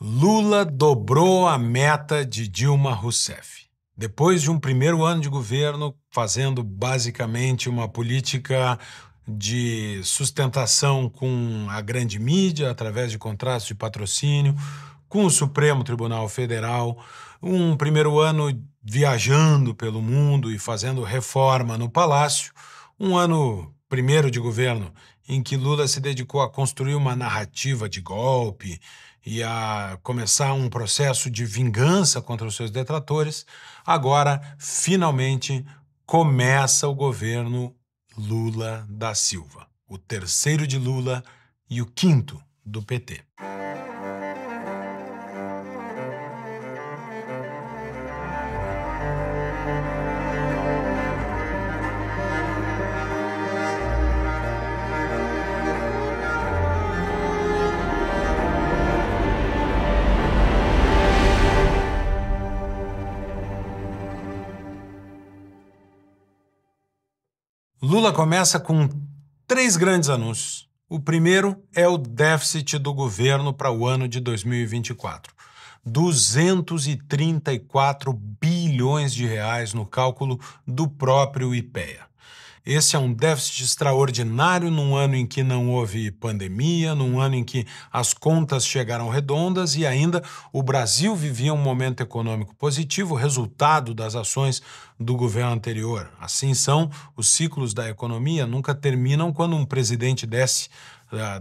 Lula dobrou a meta de Dilma Rousseff. Depois de um primeiro ano de governo, fazendo basicamente uma política de sustentação com a grande mídia, através de contratos de patrocínio, com o Supremo Tribunal Federal, um primeiro ano viajando pelo mundo e fazendo reforma no Palácio, um ano primeiro de governo em que Lula se dedicou a construir uma narrativa de golpe e a começar um processo de vingança contra os seus detratores. Agora, finalmente, começa o governo Lula da Silva, o terceiro de Lula e o quinto do PT. Lula começa com 3 grandes anúncios. O primeiro é o déficit do governo para o ano de 2024. 234 bilhões de reais no cálculo do próprio IPEA. Esse é um déficit extraordinário num ano em que não houve pandemia, num ano em que as contas chegaram redondas e ainda o Brasil vivia um momento econômico positivo, resultado das ações do governo anterior. Assim são os ciclos da economia, nunca terminam quando um presidente desce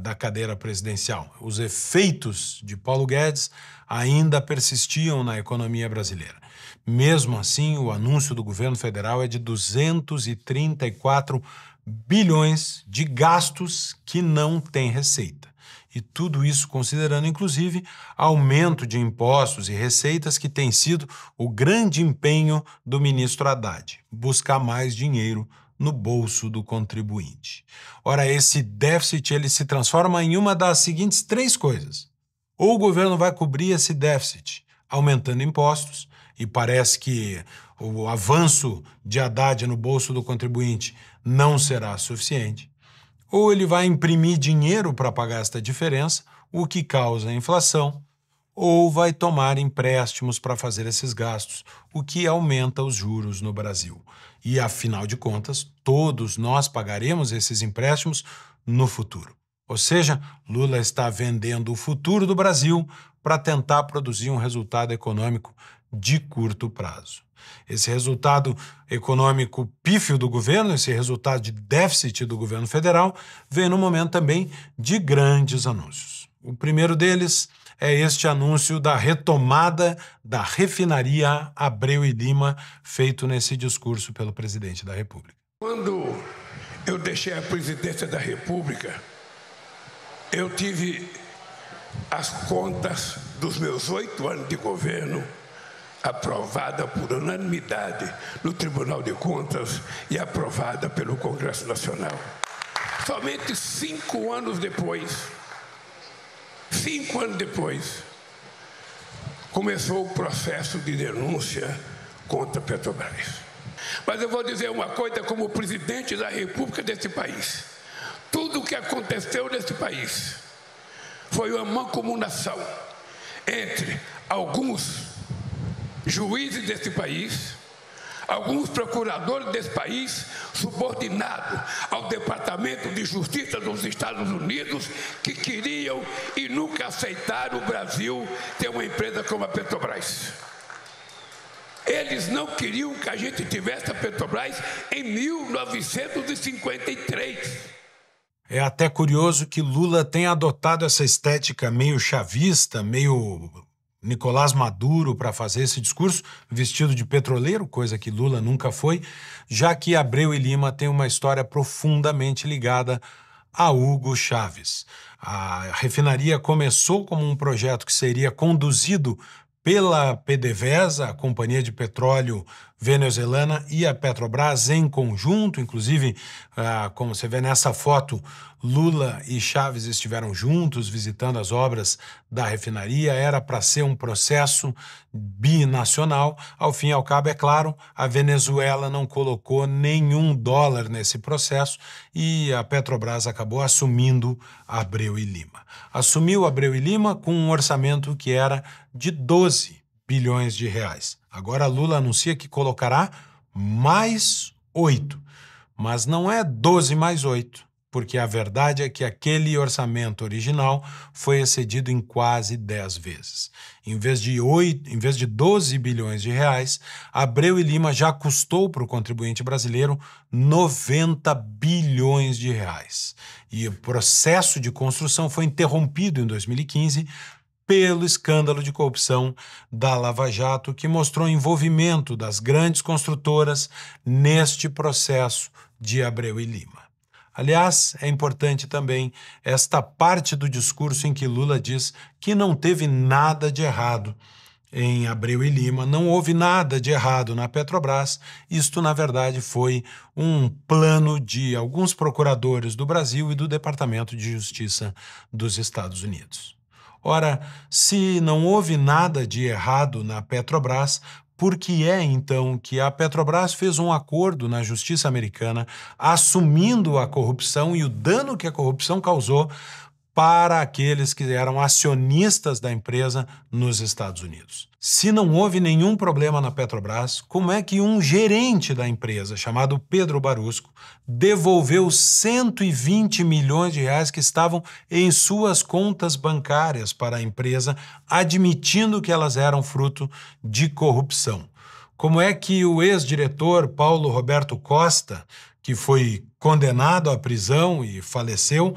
da cadeira presidencial. Os efeitos de Paulo Guedes ainda persistiam na economia brasileira. Mesmo assim, o anúncio do governo federal é de 234 bilhões de gastos que não têm receita. E tudo isso considerando, inclusive, aumento de impostos e receitas, que tem sido o grande empenho do ministro Haddad, buscar mais dinheiro no bolso do contribuinte. Ora, esse déficit ele se transforma em uma das seguintes 3 coisas. Ou o governo vai cobrir esse déficit aumentando impostos, e parece que o avanço de Haddad no bolso do contribuinte não será suficiente, ou ele vai imprimir dinheiro para pagar esta diferença, o que causa inflação, ou vai tomar empréstimos para fazer esses gastos, o que aumenta os juros no Brasil. E, afinal de contas, todos nós pagaremos esses empréstimos no futuro. Ou seja, Lula está vendendo o futuro do Brasil para tentar produzir um resultado econômico de curto prazo. Esse resultado econômico pífio do governo, esse resultado de déficit do governo federal, vem no momento também de grandes anúncios. O primeiro deles é este anúncio da retomada da refinaria Abreu e Lima, feito nesse discurso pelo presidente da República. Quando eu deixei a presidência da República, eu tive as contas dos meus 8 anos de governo aprovada por unanimidade no Tribunal de Contas e aprovada pelo Congresso Nacional. Somente 5 anos depois, começou o processo de denúncia contra a Petrobras. Mas eu vou dizer uma coisa como presidente da República desse país. Tudo o que aconteceu nesse país foi uma mancomunação entre alguns juízes desse país, alguns procuradores desse país, subordinados ao Departamento de Justiça dos Estados Unidos, que queriam e nunca aceitaram o Brasil ter uma empresa como a Petrobras. Eles não queriam que a gente tivesse a Petrobras em 1953. É até curioso que Lula tenha adotado essa estética meio chavista, meio Nicolás Maduro para fazer esse discurso, vestido de petroleiro, coisa que Lula nunca foi, já que Abreu e Lima tem uma história profundamente ligada a Hugo Chávez. A refinaria começou como um projeto que seria conduzido pela PDVSA, a Companhia de Petróleo Venezuelana, e a Petrobras em conjunto. Inclusive, como você vê nessa foto, Lula e Chávez estiveram juntos visitando as obras da refinaria. Era para ser um processo binacional. Ao fim e ao cabo, é claro, a Venezuela não colocou nenhum dólar nesse processo e a Petrobras acabou assumindo Abreu e Lima. Assumiu Abreu e Lima com um orçamento que era de 12 bilhões de reais. Agora Lula anuncia que colocará mais 8, mas não é 12 mais 8, porque a verdade é que aquele orçamento original foi excedido em quase 10 vezes. Em vez de 12 bilhões de reais, Abreu e Lima já custou para o contribuinte brasileiro 90 bilhões de reais. E o processo de construção foi interrompido em 2015 pelo escândalo de corrupção da Lava Jato, que mostrou o envolvimento das grandes construtoras neste processo de Abreu e Lima. Aliás, é importante também esta parte do discurso em que Lula diz que não teve nada de errado em Abreu e Lima, não houve nada de errado na Petrobras. Isto, na verdade, foi um plano de alguns procuradores do Brasil e do Departamento de Justiça dos Estados Unidos. Ora, se não houve nada de errado na Petrobras, por que é, então, que a Petrobras fez um acordo na justiça americana assumindo a corrupção e o dano que a corrupção causou para aqueles que eram acionistas da empresa nos Estados Unidos? Se não houve nenhum problema na Petrobras, como é que um gerente da empresa, chamado Pedro Barusco, devolveu 120 milhões de reais que estavam em suas contas bancárias para a empresa, admitindo que elas eram fruto de corrupção? Como é que o ex-diretor Paulo Roberto Costa, que foi condenado à prisão e faleceu,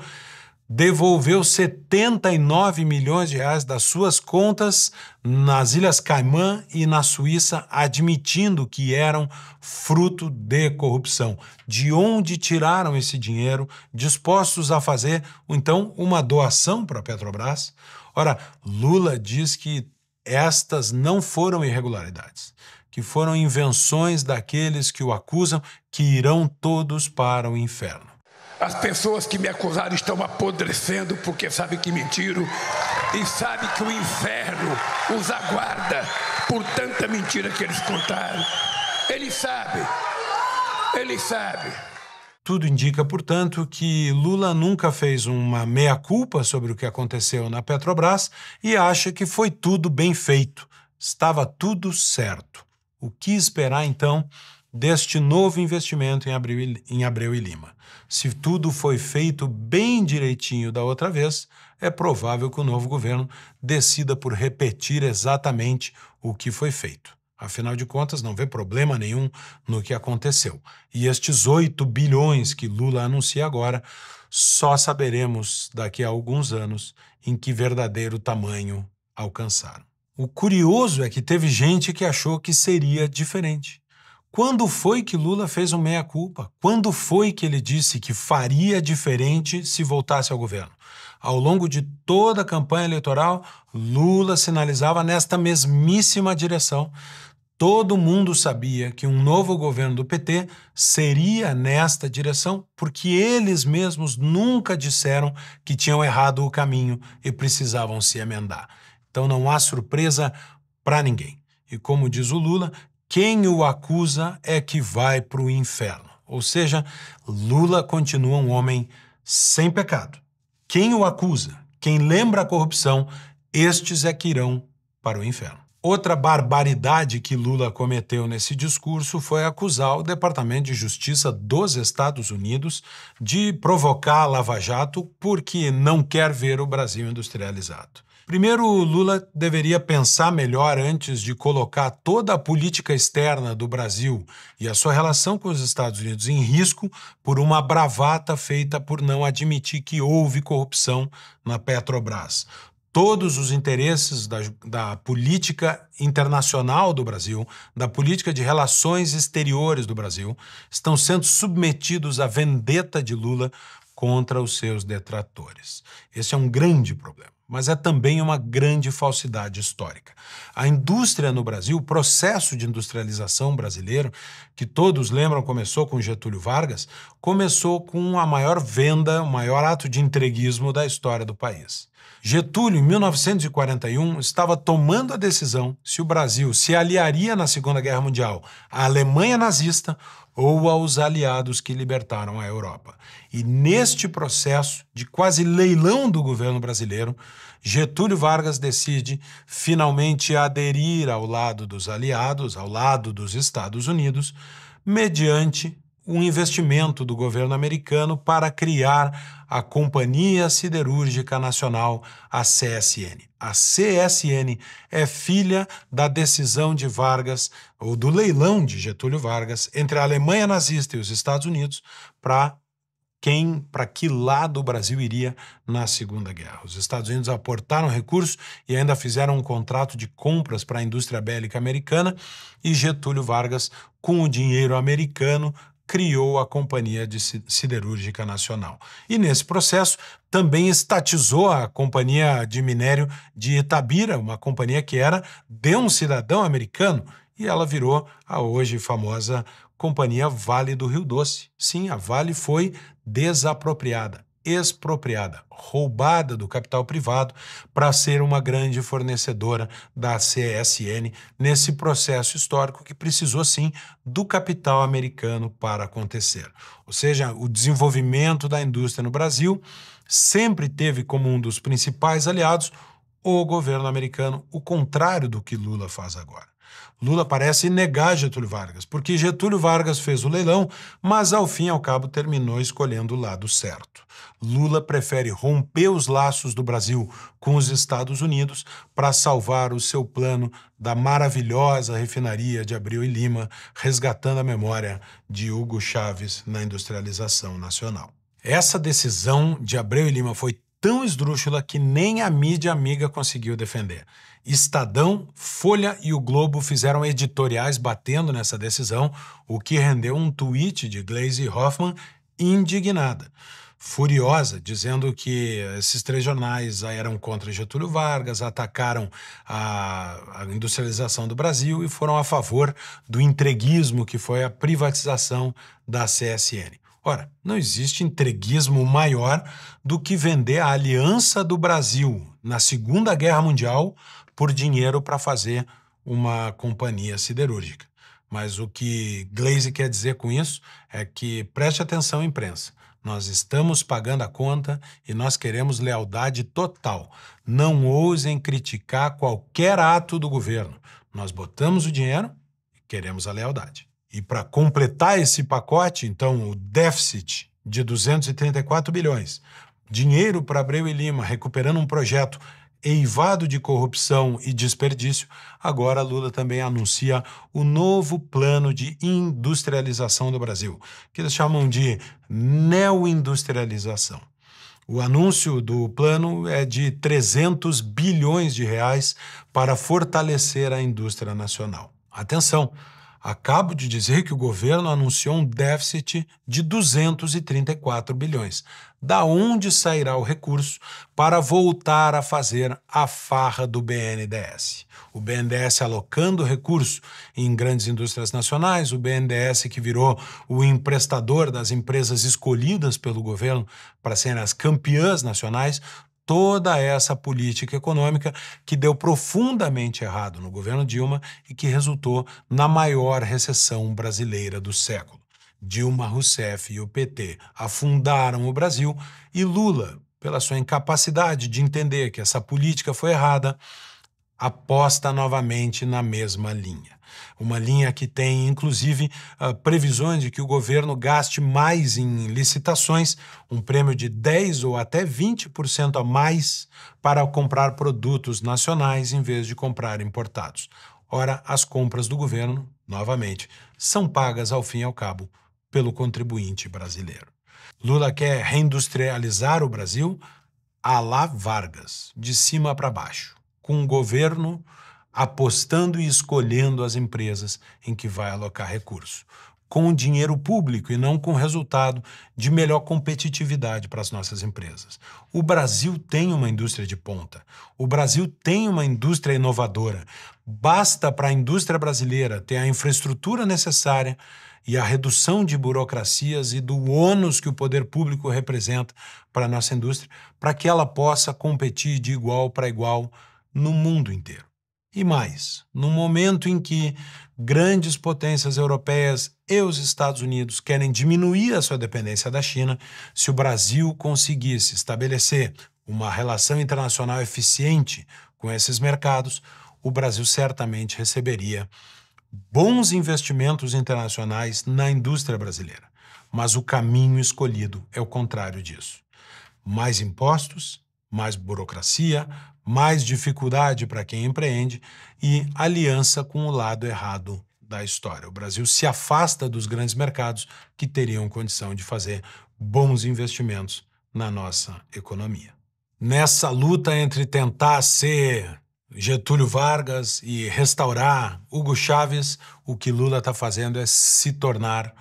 devolveu 79 milhões de reais das suas contas nas Ilhas Caimã e na Suíça, admitindo que eram fruto de corrupção? De onde tiraram esse dinheiro, dispostos a fazer, então, uma doação para a Petrobras? Ora, Lula diz que estas não foram irregularidades, que foram invenções daqueles que o acusam, que irão todos para o inferno. As pessoas que me acusaram estão apodrecendo porque sabem que mentiram e sabem que o inferno os aguarda por tanta mentira que eles contaram. Ele sabe. Tudo indica, portanto, que Lula nunca fez uma meia-culpa sobre o que aconteceu na Petrobras e acha que foi tudo bem feito, estava tudo certo. O que esperar, então, deste novo investimento em Abreu e Lima? Se tudo foi feito bem direitinho da outra vez, é provável que o novo governo decida por repetir exatamente o que foi feito. Afinal de contas, não vê problema nenhum no que aconteceu. E estes 8 bilhões que Lula anuncia agora, só saberemos daqui a alguns anos em que verdadeiro tamanho alcançaram. O curioso é que teve gente que achou que seria diferente. Quando foi que Lula fez um meia-culpa? Quando foi que ele disse que faria diferente se voltasse ao governo? Ao longo de toda a campanha eleitoral, Lula sinalizava nesta mesmíssima direção. Todo mundo sabia que um novo governo do PT seria nesta direção, porque eles mesmos nunca disseram que tinham errado o caminho e precisavam se emendar. Então não há surpresa para ninguém. E como diz o Lula, quem o acusa é que vai para o inferno. Ou seja, Lula continua um homem sem pecado. Quem o acusa, quem lembra a corrupção, estes é que irão para o inferno. Outra barbaridade que Lula cometeu nesse discurso foi acusar o Departamento de Justiça dos Estados Unidos de provocar a Lava Jato porque não quer ver o Brasil industrializado. Primeiro, Lula deveria pensar melhor antes de colocar toda a política externa do Brasil e a sua relação com os Estados Unidos em risco por uma bravata feita por não admitir que houve corrupção na Petrobras. Todos os interesses da política internacional do Brasil, da política de relações exteriores do Brasil, estão sendo submetidos à vendetta de Lula contra os seus detratores. Esse é um grande problema. mas é também uma grande falsidade histórica. A indústria no Brasil, o processo de industrialização brasileiro, que todos lembram começou com Getúlio Vargas, começou com a maior venda, o maior ato de entreguismo da história do país. Getúlio, em 1941, estava tomando a decisão se o Brasil se aliaria na Segunda Guerra Mundial à Alemanha nazista ou aos aliados que libertaram a Europa. E neste processo de quase leilão do governo brasileiro, Getúlio Vargas decide finalmente aderir ao lado dos aliados, ao lado dos Estados Unidos, mediante um investimento do governo americano para criar a Companhia Siderúrgica Nacional, a CSN. A CSN é filha da decisão de Vargas, ou do leilão de Getúlio Vargas, entre a Alemanha nazista e os Estados Unidos, para que lado o Brasil iria na Segunda Guerra. Os Estados Unidos aportaram recursos e ainda fizeram um contrato de compras para a indústria bélica americana, e Getúlio Vargas, com o dinheiro americano, criou a Companhia Siderúrgica Nacional. E nesse processo também estatizou a Companhia de Minério de Itabira, uma companhia que era de um cidadão americano, e ela virou a hoje famosa Companhia Vale do Rio Doce. Sim, a Vale foi desapropriada, expropriada, roubada do capital privado para ser uma grande fornecedora da CSN nesse processo histórico que precisou, sim, do capital americano para acontecer. Ou seja, o desenvolvimento da indústria no Brasil sempre teve como um dos principais aliados o governo americano, o contrário do que Lula faz agora. Lula parece negar Getúlio Vargas, porque Getúlio Vargas fez o leilão, mas ao fim e ao cabo terminou escolhendo o lado certo. Lula prefere romper os laços do Brasil com os Estados Unidos para salvar o seu plano da maravilhosa refinaria de Abreu e Lima, resgatando a memória de Hugo Chávez na industrialização nacional. Essa decisão de Abreu e Lima foi tão esdrúxula que nem a mídia amiga conseguiu defender. Estadão, Folha e o Globo fizeram editoriais batendo nessa decisão, o que rendeu um tweet de Gleisi Hoffmann indignada, furiosa, dizendo que esses três jornais eram contra Getúlio Vargas, atacaram a industrialização do Brasil e foram a favor do entreguismo que foi a privatização da CSN. Ora, não existe entreguismo maior do que vender a aliança do Brasil na Segunda Guerra Mundial por dinheiro para fazer uma companhia siderúrgica. Mas o que Gleisi quer dizer com isso é que, preste atenção, imprensa, nós estamos pagando a conta e nós queremos lealdade total. Não ousem criticar qualquer ato do governo. Nós botamos o dinheiro e queremos a lealdade. E para completar esse pacote, então, o déficit de 234 bilhões, dinheiro para Abreu e Lima, recuperando um projeto eivado de corrupção e desperdício, agora Lula também anuncia o novo plano de industrialização do Brasil, que eles chamam de neoindustrialização. O anúncio do plano é de 300 bilhões de reais para fortalecer a indústria nacional. Atenção! Acabo de dizer que o governo anunciou um déficit de 234 bilhões. Da onde sairá o recurso para voltar a fazer a farra do BNDES? O BNDES alocando recurso em grandes indústrias nacionais, o BNDES que virou o emprestador das empresas escolhidas pelo governo para serem as campeãs nacionais, toda essa política econômica que deu profundamente errado no governo Dilma e que resultou na maior recessão brasileira do século. Dilma Rousseff e o PT afundaram o Brasil e Lula, pela sua incapacidade de entender que essa política foi errada, aposta novamente na mesma linha. Uma linha que tem, inclusive, previsões de que o governo gaste mais em licitações, um prêmio de 10% ou até 20% a mais para comprar produtos nacionais em vez de comprar importados. Ora, as compras do governo, novamente, são pagas ao fim e ao cabo pelo contribuinte brasileiro. Lula quer reindustrializar o Brasil à la Vargas, de cima para baixo, com o governo apostando e escolhendo as empresas em que vai alocar recurso, com o dinheiro público e não com o resultado de melhor competitividade para as nossas empresas. O Brasil tem uma indústria de ponta. O Brasil tem uma indústria inovadora. Basta para a indústria brasileira ter a infraestrutura necessária e a redução de burocracias e do ônus que o poder público representa para a nossa indústria, para que ela possa competir de igual para igual no mundo inteiro. E mais, no momento em que grandes potências europeias e os Estados Unidos querem diminuir a sua dependência da China, se o Brasil conseguisse estabelecer uma relação internacional eficiente com esses mercados, o Brasil certamente receberia bons investimentos internacionais na indústria brasileira. Mas o caminho escolhido é o contrário disso. Mais impostos, mais burocracia, mais dificuldade para quem empreende e aliança com o lado errado da história. O Brasil se afasta dos grandes mercados que teriam condição de fazer bons investimentos na nossa economia. Nessa luta entre tentar ser Getúlio Vargas e restaurar Hugo Chávez, o que Lula está fazendo é se tornar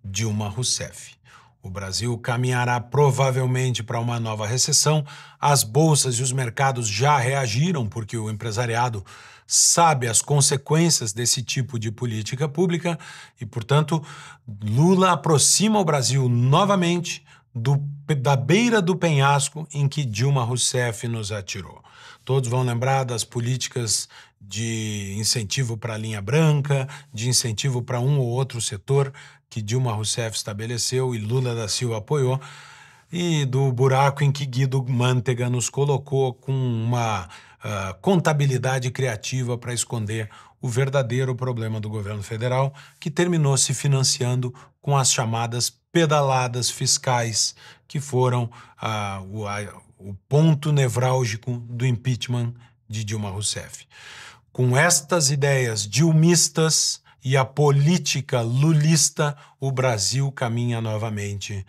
Dilma Rousseff. O Brasil caminhará provavelmente para uma nova recessão. As bolsas e os mercados já reagiram porque o empresariado sabe as consequências desse tipo de política pública e, portanto, Lula aproxima o Brasil novamente da beira do penhasco em que Dilma Rousseff nos atirou. Todos vão lembrar das políticas de incentivo para a linha branca, de incentivo para um ou outro setor que Dilma Rousseff estabeleceu e Lula da Silva apoiou, e do buraco em que Guido Mantega nos colocou com uma contabilidade criativa para esconder o verdadeiro problema do governo federal, que terminou se financiando com as chamadas pedaladas fiscais, que foram o ponto nevrálgico do impeachment de Dilma Rousseff. Com estas ideias dilmistas e a política lulista, o Brasil caminha novamente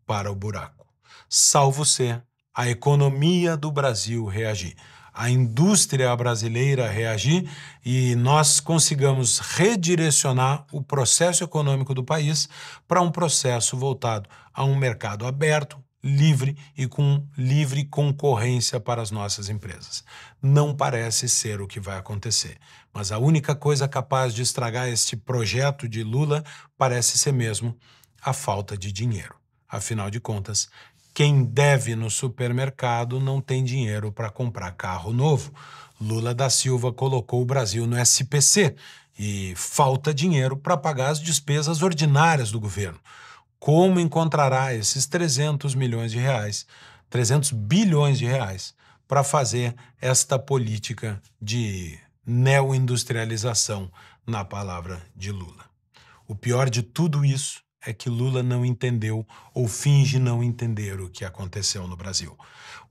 para o buraco. Salvo ser a economia do Brasil reagir, a indústria brasileira reagir e nós consigamos redirecionar o processo econômico do país para um processo voltado a um mercado aberto, livre e com livre concorrência para as nossas empresas. Não parece ser o que vai acontecer, mas a única coisa capaz de estragar este projeto de Lula parece ser mesmo a falta de dinheiro. Afinal de contas, quem deve no supermercado não tem dinheiro para comprar carro novo. Lula da Silva colocou o Brasil no SPC e falta dinheiro para pagar as despesas ordinárias do governo. Como encontrará esses 300 bilhões de reais para fazer esta política de neoindustrialização, na palavra de Lula? O pior de tudo isso é que Lula não entendeu ou finge não entender o que aconteceu no Brasil.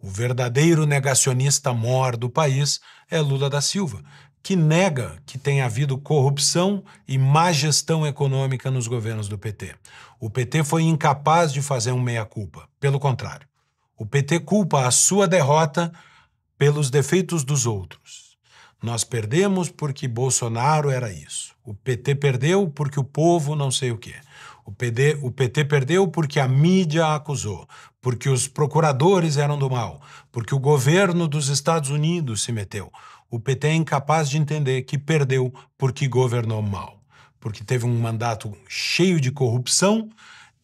O verdadeiro negacionista mor do país é Lula da Silva, que nega que tenha havido corrupção e má gestão econômica nos governos do PT. O PT foi incapaz de fazer um meia-culpa. Pelo contrário, o PT culpa a sua derrota pelos defeitos dos outros. Nós perdemos porque Bolsonaro era isso. O PT perdeu porque o povo não sei o quê. O PT perdeu porque a mídia a acusou, porque os procuradores eram do mal, porque o governo dos Estados Unidos se meteu. O PT é incapaz de entender que perdeu porque governou mal, porque teve um mandato cheio de corrupção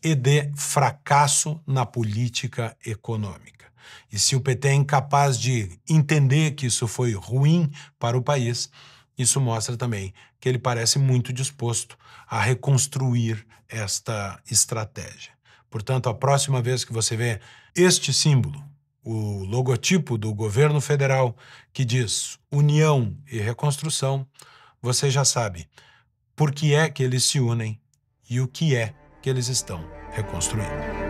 e de fracasso na política econômica. E se o PT é incapaz de entender que isso foi ruim para o país, isso mostra também que ele parece muito disposto a reconstruir esta estratégia. Portanto, a próxima vez que você vê este símbolo, o logotipo do governo federal que diz União e Reconstrução, você já sabe por que é que eles se unem e o que é que eles estão reconstruindo.